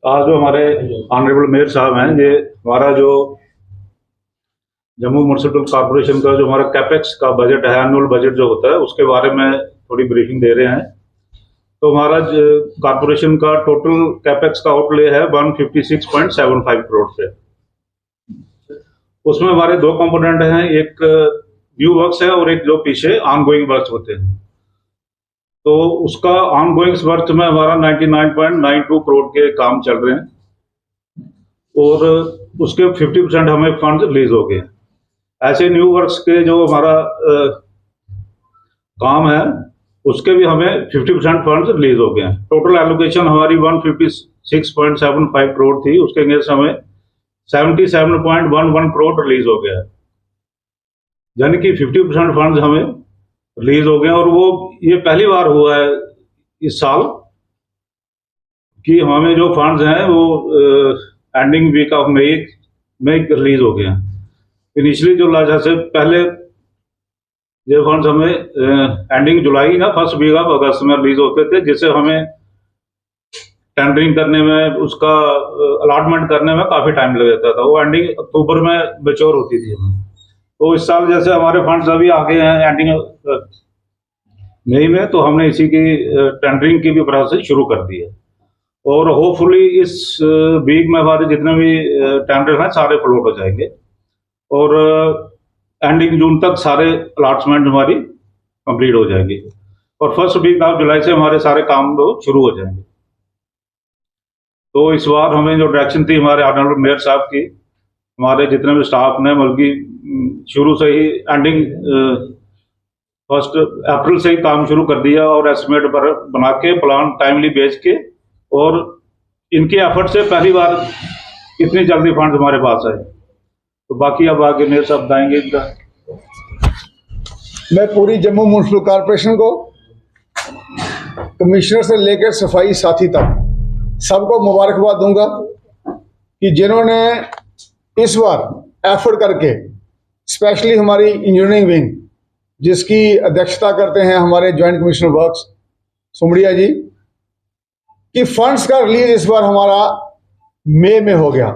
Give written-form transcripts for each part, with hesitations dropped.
आज जो हमारे ऑनरेबल मेयर साहब हैं, ये हमारा जो जम्मू म्यूनिसिपल कॉर्पोरेशन का जो हमारा कैपेक्स का बजट है, एनुअल बजट जो होता है, उसके बारे में थोड़ी ब्रीफिंग दे रहे हैं। तो हमारा कॉर्पोरेशन का टोटल कैपेक्स का आउटले है 156.75 करोड़ से। उसमें हमारे दो कंपोनेंट हैं, एक न्यू वर्क्स है और एक जो पीछे ऑनगोइंग वर्क्स होते हैं। तो उसका ऑनगोइंग वर्क में हमारा 99.92 करोड़ के काम चल रहे हैं और उसके 50% हमें फंड रिलीज हो गए। ऐसे न्यू वर्क्स के जो हमारा काम है, उसके भी हमें 50% फंड रिलीज हो गए। टोटल एलोकेशन हमारी 156.75 करोड़ थी, उसके अगेंस्ट हमें 77.11 करोड़ रिलीज हो गया, यानी कि 50% फंड हमें रिलीज हो गए। और वो ये पहली बार हुआ है इस साल कि हमें जो फंड्स हैं वो एंडिंग वीक ऑफ मई में रिलीज हो गए हैं। इनिशियली जो जैसे पहले ये फंड्स हमें एंडिंग जुलाई या फर्स्ट वीक ऑफ अगस्त में रिलीज होते थे, जिससे हमें टेंडरिंग करने में, उसका अलॉटमेंट करने में काफी टाइम लग जाता था। वो एंडिंग अक्टूबर में मैच्योर होती थी हमें। तो इस साल जैसे हमारे फंड्स अभी आगे हैं एंडिंग मई में, तो हमने इसी की टेंडरिंग की भी प्रोसेस शुरू कर दी है और होपफुली इस वीक में हमारे जितने भी टेंडर हैं सारे फ्लोट हो जाएंगे और एंडिंग जून तक सारे अलॉटमेंट हमारी कंप्लीट हो जाएगी और फर्स्ट वीक ऑफ जुलाई से हमारे सारे काम शुरू हो जाएंगे। तो इस बार हमें जो डायरेक्शन थी हमारे ऑनरेबल मेयर साहब की, हमारे जितने भी स्टाफ ने बल्कि शुरू से ही एंडिंग 1 अप्रैल से ही काम शुरू कर दिया और एस्टिमेट पर बना के प्लान टाइमली भेज के, और इनके एफर्ट से पहली बार इतनी जल्दी फंड हमारे पास आए। तो बाकी अब आगे मेरे साहब बताएंगे इनका। मैं पूरी जम्मू म्युनिसिपल कॉर्पोरेशन को, कमिश्नर से लेकर सफाई साथी तक सबको मुबारकबाद दूंगा कि जिन्होंने इस बार एफर्ट करके, स्पेशली हमारी इंजीनियरिंग विंग जिसकी अध्यक्षता करते हैं हमारे ज्वाइंट कमिश्नर वर्क्स सुमड़िया जी, कि फंड्स का रिलीज इस बार हमारा मई में हो गया।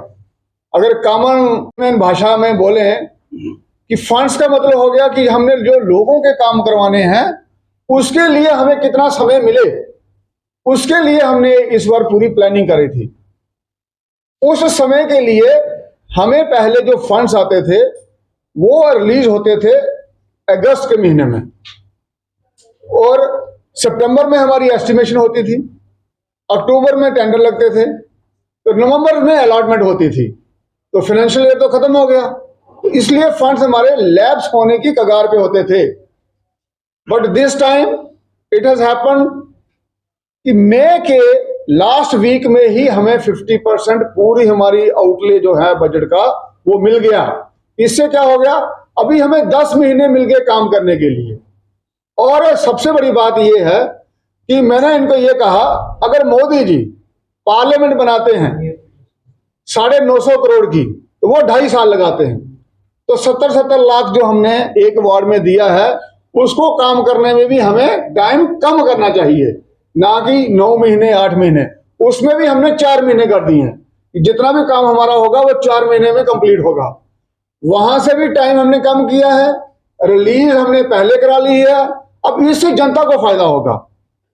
अगर कॉमन भाषा में बोले कि फंड्स का मतलब हो गया कि हमने जो लोगों के काम करवाने हैं उसके लिए हमें कितना समय मिले, उसके लिए हमने इस बार पूरी प्लानिंग करी थी। उस समय के लिए हमें पहले जो फंड्स आते थे वो रिलीज होते थे अगस्त के महीने में और सितंबर में हमारी एस्टिमेशन होती थी, अक्टूबर में टेंडर लगते थे, तो नवंबर में अलॉटमेंट होती थी। तो फाइनेंशियल ईयर तो खत्म हो गया, इसलिए फंड्स हमारे लैप्स होने की कगार पे होते थे। But this time it has happened कि मई के लास्ट वीक में ही हमें 50% पूरी हमारी आउटले जो है बजट का वो मिल गया। इससे क्या हो गया, अभी हमें 10 महीने मिल गए काम करने के लिए। और सबसे बड़ी बात यह है कि मैंने इनको ये कहा, अगर मोदी जी पार्लियामेंट बनाते हैं 950 करोड़ की, तो वो 2.5 साल लगाते हैं, तो 70-70 लाख जो हमने एक वार्ड में दिया है उसको काम करने में भी हमें टाइम कम करना चाहिए, ना कि 9 महीने 8 महीने। उसमें भी हमने 4 महीने कर दिए हैं। जितना भी काम हमारा होगा वो 4 महीने में कंप्लीट होगा। वहां से भी टाइम हमने कम किया है, रिलीज हमने पहले करा ली है। अब इससे जनता को फायदा होगा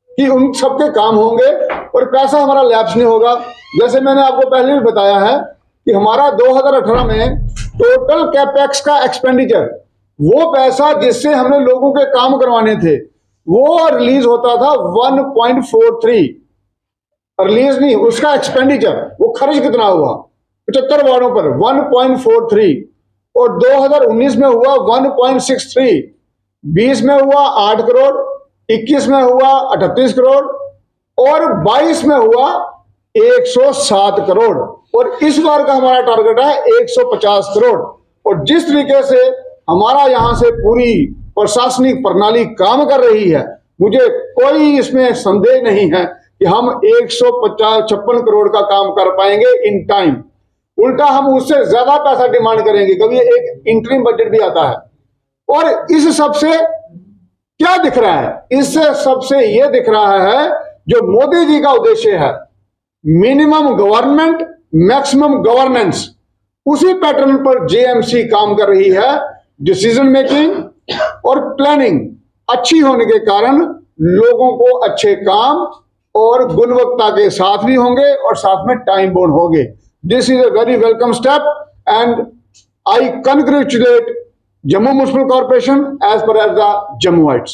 कि उन सबके काम होंगे और पैसा हमारा लैप्स नहीं होगा। जैसे मैंने आपको पहले भी बताया है कि हमारा 2018 में टोटल कैपेक्स का एक्सपेंडिचर, वो पैसा जिससे हमने लोगों के काम करवाने थे, वो रिलीज होता था 1.43, रिलीज नहीं, उसका एक्सपेंडिचर, वो खर्च कितना हुआ 75 वार्डों पर 1.43, और 2019 में हुआ 1.63, 20 में हुआ 8 करोड़, 21 में हुआ 38 करोड़ और 22 में हुआ 107 करोड़, और इस बार का हमारा टारगेट है 150 करोड़। और जिस तरीके से हमारा यहां से पूरी प्रशासनिक प्रणाली काम कर रही है, मुझे कोई इसमें संदेह नहीं है कि हम 156 करोड़ का काम कर पाएंगे इन टाइम। उल्टा हम उससे ज्यादा पैसा डिमांड करेंगे। कभी एक इंटरिम बजट भी आता है। और इस सबसे क्या दिख रहा है, इससे सबसे यह दिख रहा है जो मोदी जी का उद्देश्य है मिनिमम गवर्नमेंट मैक्सिमम गवर्नेंस, उसी पैटर्न पर जेएमसी काम कर रही है। डिसीजन मेकिंग और प्लानिंग अच्छी होने के कारण लोगों को अच्छे काम और गुणवत्ता के साथ भी होंगे और साथ में टाइम बाउंड होंगे। This is a very welcome step and I congratulate Jammu Municipal Corporation as per as the Jammuites.